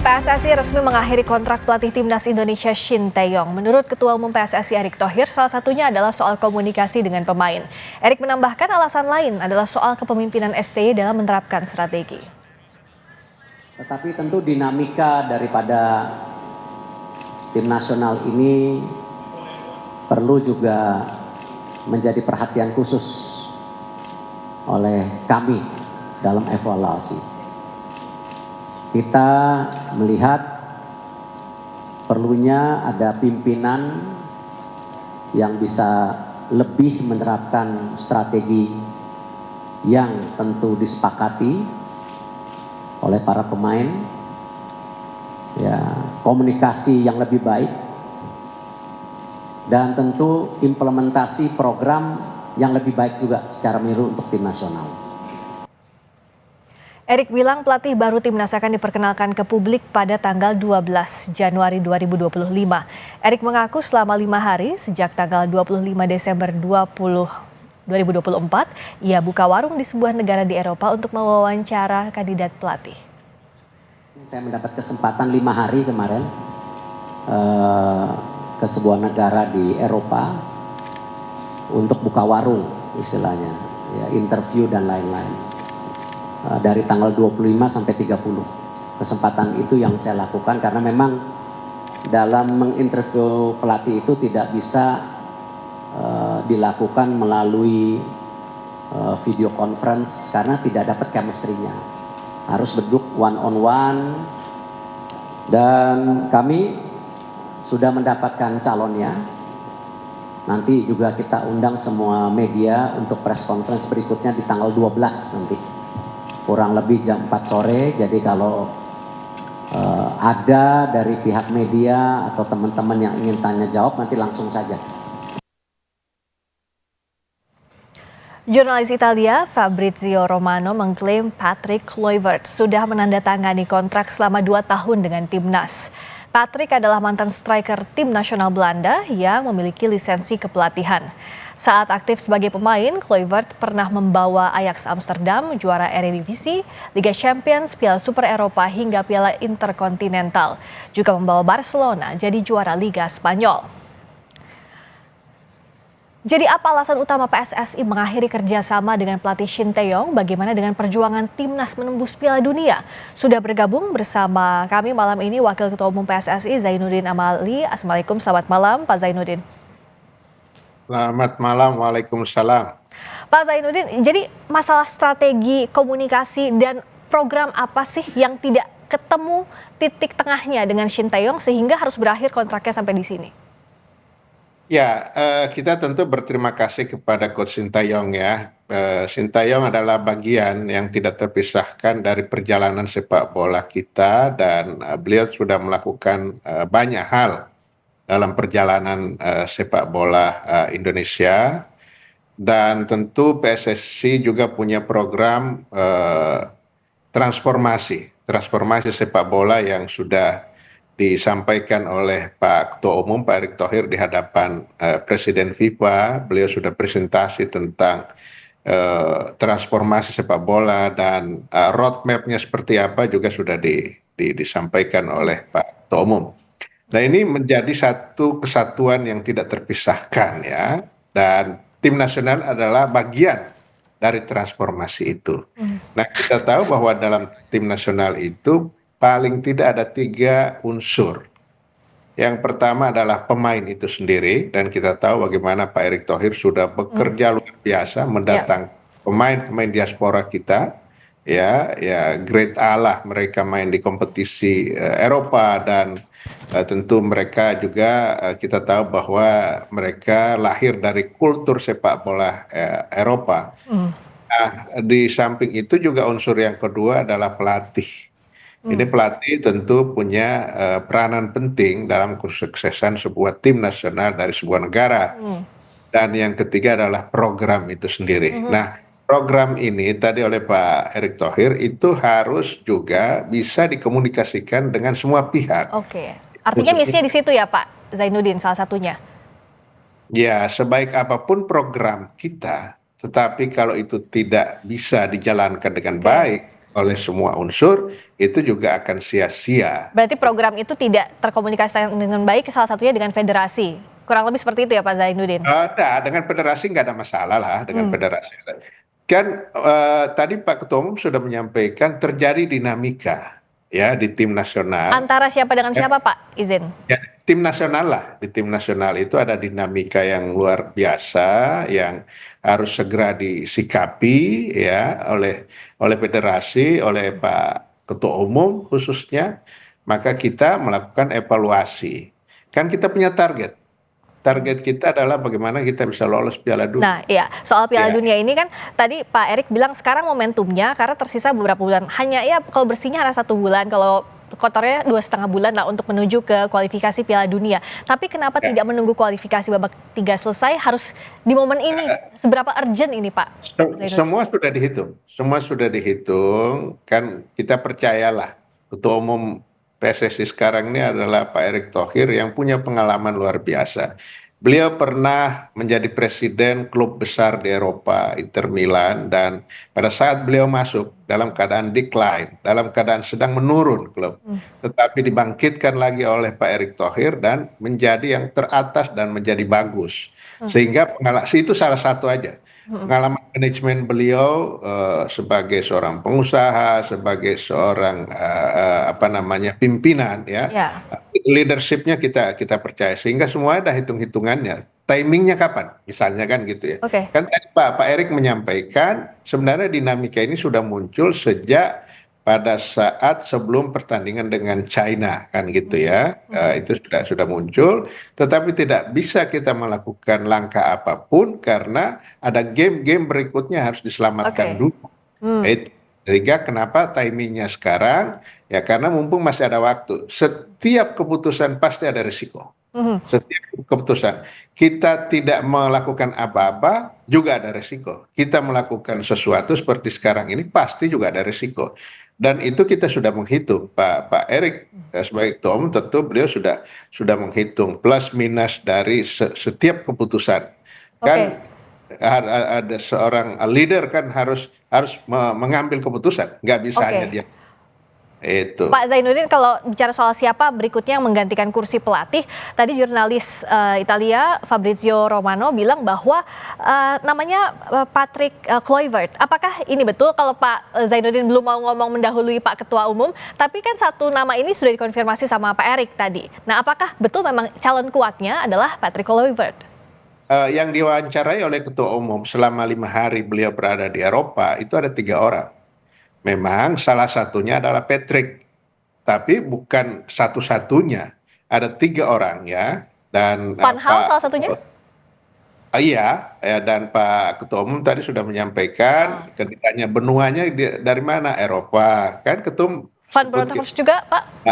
PSSI resmi mengakhiri kontrak pelatih timnas Indonesia Shin Tae-yong. Menurut Ketua Umum PSSI Erick Thohir, salah satunya adalah soal komunikasi dengan pemain. Erick menambahkan alasan lain adalah soal kepemimpinan STY dalam menerapkan strategi. Tetapi tentu dinamika daripada tim nasional ini perlu juga menjadi perhatian khusus oleh kami dalam evaluasi. Kita melihat perlunya ada pimpinan yang bisa lebih menerapkan strategi yang tentu disepakati oleh para pemain, ya, komunikasi yang lebih baik, dan tentu implementasi program yang lebih baik juga secara menyeluruh untuk tim nasional. Erick bilang pelatih baru timnas akan diperkenalkan ke publik pada tanggal 12 Januari 2025. Erick mengaku selama 5 hari sejak tanggal 25 Desember 2024, ia buka warung di sebuah negara di Eropa untuk mewawancara kandidat pelatih. Saya mendapat kesempatan 5 hari kemarin ke sebuah negara di Eropa untuk buka warung istilahnya, ya, interview dan lain-lain. Dari tanggal 25 sampai 30. Kesempatan itu yang saya lakukan karena memang dalam menginterview pelatih itu tidak bisa dilakukan melalui video conference karena tidak dapat chemistry-nya. Harus duduk one on one, dan kami sudah mendapatkan calonnya. Nanti juga kita undang semua media untuk press conference berikutnya di tanggal 12 nanti. Kurang lebih jam 4 sore, jadi kalau ada dari pihak media atau teman-teman yang ingin tanya jawab nanti langsung saja. Jurnalis Italia Fabrizio Romano mengklaim Patrick Kluivert sudah menandatangani kontrak selama 2 tahun dengan timnas. Patrick adalah mantan striker tim nasional Belanda yang memiliki lisensi kepelatihan. Saat aktif sebagai pemain, Kluivert pernah membawa Ajax Amsterdam juara Eredivisie, Liga Champions, Piala Super Eropa hingga Piala Interkontinental. Juga membawa Barcelona jadi juara Liga Spanyol. Jadi apa alasan utama PSSI mengakhiri kerjasama dengan pelatih Shin Tae-yong? Bagaimana dengan perjuangan timnas menembus Piala Dunia? Sudah bergabung bersama kami malam ini Wakil Ketua Umum PSSI Zainuddin Amali. Assalamualaikum, selamat malam Pak Zainuddin. Selamat malam, waalaikumsalam. Pak Zainuddin, jadi masalah strategi komunikasi dan program apa sih yang tidak ketemu titik tengahnya dengan Shin Tae-yong sehingga harus berakhir kontraknya sampai di sini? Ya, kita tentu berterima kasih kepada Coach Shin Tae-yong ya. Shin Tae-yong adalah bagian yang tidak terpisahkan dari perjalanan sepak bola kita, dan beliau sudah melakukan banyak hal dalam perjalanan sepak bola Indonesia. Dan tentu PSSI juga punya program transformasi sepak bola yang sudah disampaikan oleh Pak Ketua Umum Pak Erick Thohir di hadapan Presiden FIFA. Beliau sudah presentasi tentang transformasi sepak bola, dan roadmap-nya seperti apa juga sudah disampaikan oleh Pak Ketua Umum. Nah, ini menjadi satu kesatuan yang tidak terpisahkan ya, dan tim nasional adalah bagian dari transformasi itu. Nah, kita tahu bahwa dalam tim nasional itu paling tidak ada 3 unsur. Yang pertama adalah pemain itu sendiri, dan kita tahu bagaimana Pak Erick Thohir sudah bekerja luar biasa mendatang pemain-pemain diaspora kita. Ya, grade A lah, mereka main di kompetisi Eropa, dan tentu mereka juga kita tahu bahwa mereka lahir dari kultur sepak bola Eropa. Nah, di samping itu juga unsur yang kedua adalah pelatih. Ini pelatih tentu punya peranan penting dalam kesuksesan sebuah tim nasional dari sebuah negara. Dan yang ketiga adalah program itu sendiri. Nah, program ini tadi oleh Pak Erick Thohir itu harus juga bisa dikomunikasikan dengan semua pihak. Oke, artinya misinya di situ ya Pak Zainuddin salah satunya? Ya, sebaik apapun program kita, tetapi kalau itu tidak bisa dijalankan dengan baik oleh semua unsur, itu juga akan sia-sia. Berarti program itu tidak terkomunikasikan dengan baik, salah satunya dengan federasi. Kurang lebih seperti itu ya Pak Zainuddin? Ada, dengan federasi nggak ada masalah lah dengan federasi. Kan tadi Pak Ketua Umum sudah menyampaikan terjadi dinamika ya di tim nasional. Antara siapa dengan siapa Pak? Izin. Ya, tim nasional lah. Di tim nasional itu ada dinamika yang luar biasa yang harus segera disikapi ya oleh federasi, oleh Pak Ketua Umum khususnya. Maka kita melakukan evaluasi. Kan kita punya target. Target kita adalah bagaimana kita bisa lolos Piala Dunia. Nah, iya, soal Piala Ya. Dunia ini kan tadi Pak Erik bilang sekarang momentumnya karena tersisa beberapa bulan. Hanya ya kalau bersihnya ada 1 bulan, kalau kotornya 2,5 bulan lah untuk menuju ke kualifikasi Piala Dunia. Tapi kenapa tidak menunggu kualifikasi babak 3 selesai, harus di momen ini? Seberapa urgent ini Pak? Semua sudah dihitung, semua sudah dihitung. Kan kita percayalah Ketua Umum PSSI sekarang ini adalah Pak Erick Thohir yang punya pengalaman luar biasa. Beliau pernah menjadi presiden klub besar di Eropa, Inter Milan, dan pada saat beliau masuk dalam keadaan decline, dalam keadaan sedang menurun klub, tetapi dibangkitkan lagi oleh Pak Erick Thohir dan menjadi yang teratas dan menjadi bagus. Sehingga itu salah satu aja. Pengalaman manajemen beliau sebagai seorang pengusaha, sebagai seorang pimpinan ya, leadershipnya kita percaya, sehingga semua ada hitung-hitungannya. Timingnya kapan, misalnya kan gitu ya. Kan tadi Pak Erick menyampaikan sebenarnya dinamika ini sudah muncul sejak pada saat sebelum pertandingan dengan China kan gitu ya. Itu sudah muncul, tetapi tidak bisa kita melakukan langkah apapun karena ada game-game berikutnya harus diselamatkan dulu. Sehingga kenapa timingnya sekarang? Ya karena mumpung masih ada waktu. Setiap keputusan pasti ada risiko. Setiap keputusan kita tidak melakukan apa-apa juga ada risiko. Kita melakukan sesuatu seperti sekarang ini pasti juga ada risiko. Dan itu kita sudah menghitung. Pak Erick sebagai Ketua Umum tentu beliau sudah menghitung plus minus dari setiap keputusan. Kan ada seorang leader kan harus mengambil keputusan, nggak bisa hanya dia. Itu. Pak Zainuddin, kalau bicara soal siapa berikutnya yang menggantikan kursi pelatih, tadi jurnalis Italia Fabrizio Romano bilang bahwa namanya Patrick Kluivert. Apakah ini betul? Kalau Pak Zainuddin belum mau ngomong mendahului Pak Ketua Umum, tapi kan satu nama ini sudah dikonfirmasi sama Pak Erik tadi. Nah, apakah betul memang calon kuatnya adalah Patrick Kluivert? Yang diwawancarai oleh Ketua Umum selama 5 hari beliau berada di Eropa itu ada 3 orang. Memang salah satunya adalah Patrick, tapi bukan satu-satunya. Ada 3 orang ya. Dan Van Gaal salah satunya? Iya, ya, dan Pak Ketua Umum tadi sudah menyampaikan, ditanya benuanya dari mana? Eropa, kan Ketum. Van Bronckhorst juga, Pak?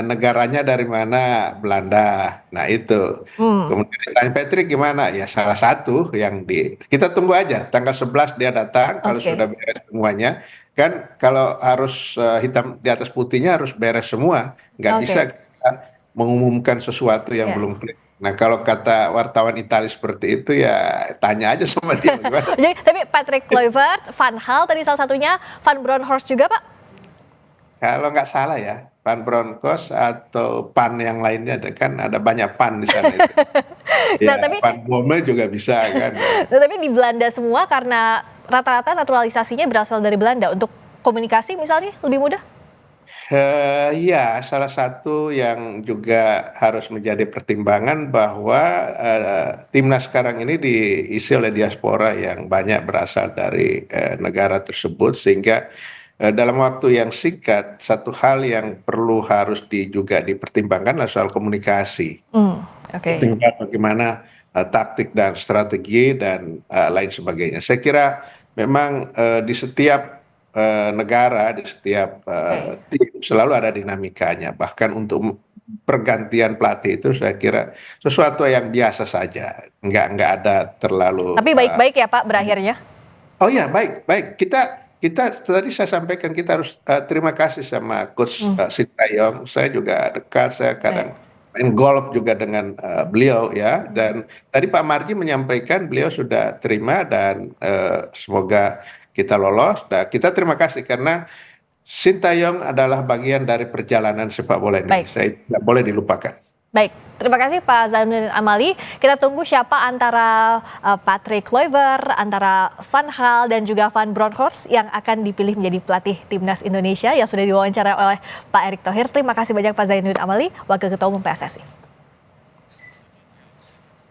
Negaranya dari mana? Belanda. Nah itu. Kemudian ditanya Patrick gimana? Ya salah satu yang kita tunggu aja. Tanggal 11 dia datang, kalau sudah beres semuanya. Kan kalau harus hitam di atas putihnya harus beres semua. Nggak bisa kita mengumumkan sesuatu yang belum clear. Nah kalau kata wartawan Italia seperti itu ya tanya aja sama dia. Tapi Patrick Kluivert, Van Gaal tadi salah satunya, Van Bronckhorst juga Pak? Kalau nggak salah ya, Van Bronckhorst atau Pan yang lainnya, kan ada banyak Pan di sana itu. Ya, nah, Van Bommel juga bisa kan. Tapi di Belanda semua karena rata-rata naturalisasinya berasal dari Belanda. Untuk komunikasi misalnya lebih mudah? Ya, salah satu yang juga harus menjadi pertimbangan bahwa timnas sekarang ini diisi oleh diaspora yang banyak berasal dari negara tersebut, sehingga dalam waktu yang singkat, satu hal yang harus juga dipertimbangkan adalah soal komunikasi. Tinggal bagaimana taktik dan strategi dan lain sebagainya. Saya kira memang di setiap negara, di setiap tim selalu ada dinamikanya. Bahkan untuk pergantian pelatih itu saya kira sesuatu yang biasa saja. Nggak ada terlalu. Tapi baik-baik ya Pak berakhirnya? Oh ya, baik. Kita tadi saya sampaikan kita harus terima kasih sama Coach Sintayong. Saya juga dekat, saya kadang main golf juga dengan beliau ya. Dan tadi Pak Marji menyampaikan beliau sudah terima dan semoga kita lolos. Nah, kita terima kasih karena Sintayong adalah bagian dari perjalanan sepak bola Indonesia. Itu tidak boleh dilupakan. Baik, terima kasih Pak Zainuddin Amali. Kita tunggu siapa antara Patrick Kluivert, antara Van Gaal dan juga Van Bronckhorst yang akan dipilih menjadi pelatih Timnas Indonesia yang sudah diwawancara oleh Pak Erick Thohir. Terima kasih banyak Pak Zainuddin Amali, Wakil Ketua Umum PSSI.